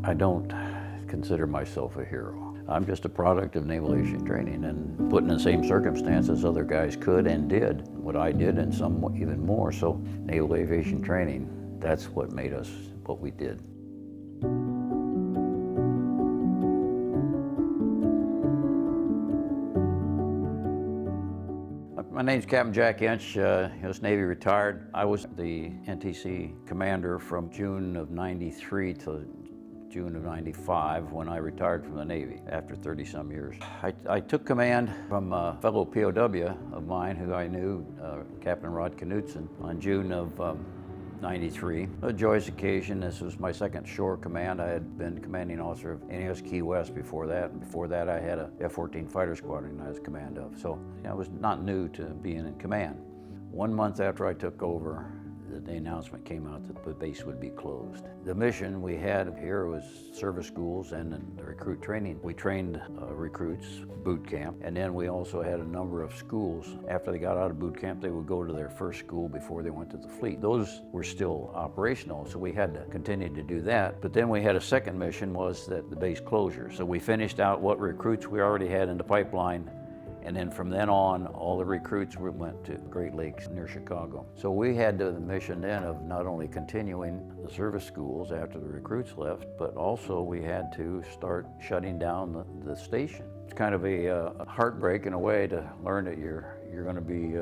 I don't consider myself a hero. I'm just a product of naval aviation training and put in the same circumstances other guys could and did what I did, and some even more. So naval aviation training, that's what made us what we did. My name's Captain Jack Ensch, U.S. Navy retired. I was the NTC commander from June of '93 to June of '95 when I retired from the Navy after 30-some years. I took command from a fellow POW of mine who I knew, Captain Rod Knutson, on June of '93. A joyous occasion. This was my second shore command. I had been commanding officer of NAS Key West before that. And before that, I had a F-14 fighter squadron I was command of. So I was not new to being in command. 1 month after I took over, the announcement came out that the base would be closed. The mission we had here was service schools and the recruit training. We trained recruits, boot camp, and then we also had a number of schools. After they got out of boot camp, they would go to their first school before they went to the fleet. Those were still operational, so we had to continue to do that. But then we had a second mission, was that the base closure. So we finished out what recruits we already had in the pipeline. And then from then on, all the recruits went to Great Lakes near Chicago. So we had the mission then of not only continuing the service schools after the recruits left, but also we had to start shutting down the station. It's kind of a heartbreak in a way to learn that you're going to be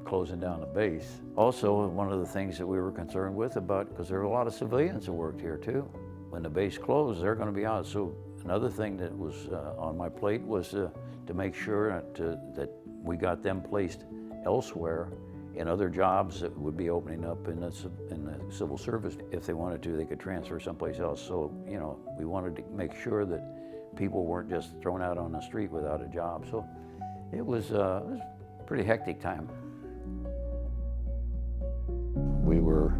closing down the base. Also, one of the things that we were concerned with about, because there were a lot of civilians that worked here too. When the base closed, they're going to be out. So another thing that was on my plate was to make sure that we got them placed elsewhere in other jobs that would be opening up in the civil service. If they wanted to, they could transfer someplace else. So, you know, we wanted to make sure that people weren't just thrown out on the street without a job. So it was a pretty hectic time. We were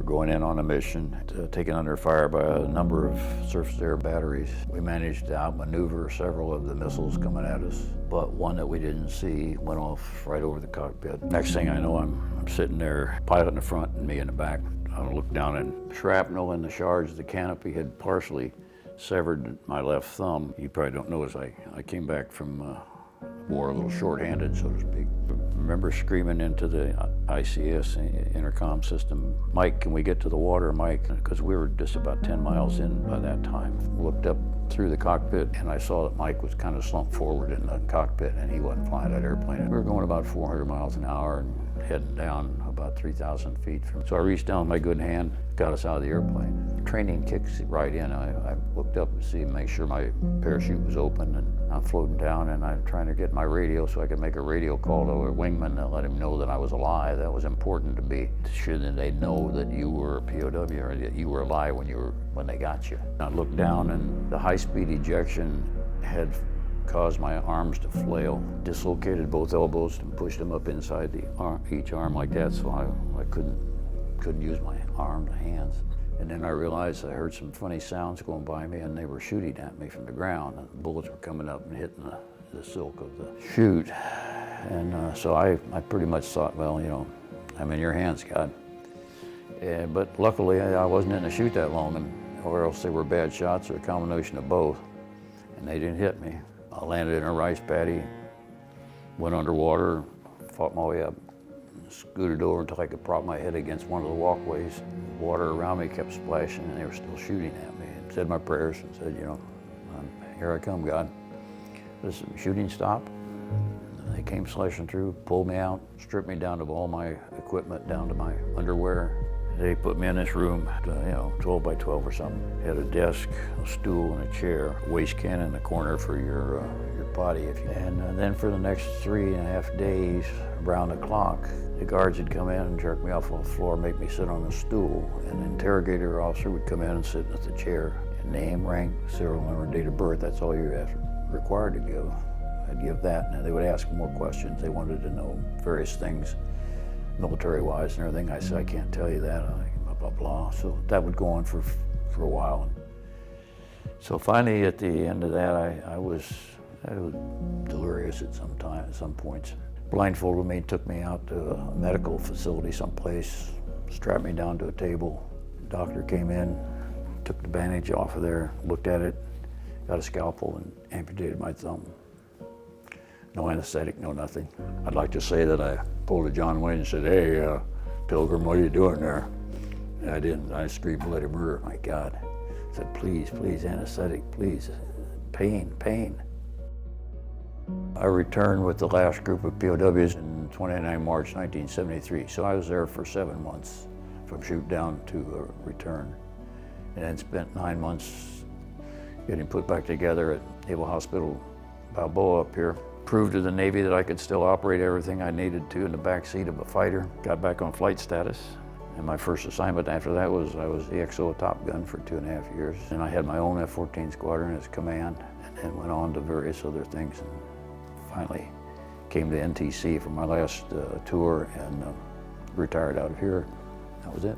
going in on a mission, taken under fire by a number of surface-to-air batteries. We managed to outmaneuver several of the missiles coming at us, but one that we didn't see went off right over the cockpit. Next thing I know, I'm sitting there, pilot in the front and me in the back. I looked down, and shrapnel in the shards of the canopy had partially severed my left thumb. You probably don't notice I came back from war a little short-handed, so to speak. I remember screaming into the ICS intercom system, "Mike, can we get to the water, Mike?" Because we were just about 10 miles in by that time. Looked up through the cockpit and I saw that Mike was kind of slumped forward in the cockpit and he wasn't flying that airplane. We were going about 400 miles an hour and heading down about 3,000 feet. So I reached down with my good hand, got us out of the airplane. Training kicks right in. I looked up to see, make sure my parachute was open, and I'm floating down and I'm trying to get my radio so I could make a radio call to a wingman to let him know that I was alive. That was important to be, shouldn't they know that you were a POW or that you were alive when they got you. I looked down and the high-speed ejection had caused my arms to flail, dislocated both elbows and pushed them up inside each arm like that, so I couldn't use my arms and hands. And then I realized I heard some funny sounds going by me, and they were shooting at me from the ground. And bullets were coming up and hitting the silk of the chute. And so I pretty much thought, well, you know, I'm in your hands, God. But luckily, I wasn't in the chute that long, or else they were bad shots or a combination of both. And they didn't hit me. I landed in a rice paddy, went underwater, fought my way up, scooted over until I could prop my head against one of the walkways. Water around me kept splashing and they were still shooting at me. And said my prayers and said, you know, here I come, God. This shooting stopped. They came slashing through, pulled me out, stripped me down to all my equipment, down to my underwear. They put me in this room, 12 by 12 or something. Had a desk, a stool, and a chair, a waste can in the corner for your potty. And then for the next 3.5 days, around the clock, the guards would come in and jerk me off on the floor, make me sit on a stool. And the interrogator officer would come in and sit at the chair. And name, rank, serial number, date of birth, that's all you're required to give. I'd give that, and they would ask more questions. They wanted to know various things, military-wise and everything. I said, I can't tell you that, blah, blah, blah. So that would go on for a while. So finally, at the end of that, I was delirious at some points. Blindfolded me, took me out to a medical facility someplace, strapped me down to a table. The doctor came in, took the bandage off of there, looked at it, got a scalpel and amputated my thumb. No anesthetic, no nothing. I'd like to say that I pulled a John Wayne and said, "Hey, Pilgrim, what are you doing there?" And I didn't. I screamed bloody murder. My God. I said, "Please, please, anesthetic, please. Pain, pain." I returned with the last group of POWs in 29 March 1973. So I was there for 7 months, from shoot down to return. And then spent 9 months getting put back together at Naval Hospital Balboa up here. Proved to the Navy that I could still operate everything I needed to in the back seat of a fighter. Got back on flight status. And my first assignment after that was I was the XO Top Gun for 2.5 years. And I had my own F-14 squadron as command, and then went on to various other things. And finally came to NTC for my last tour and retired out of here. That was it.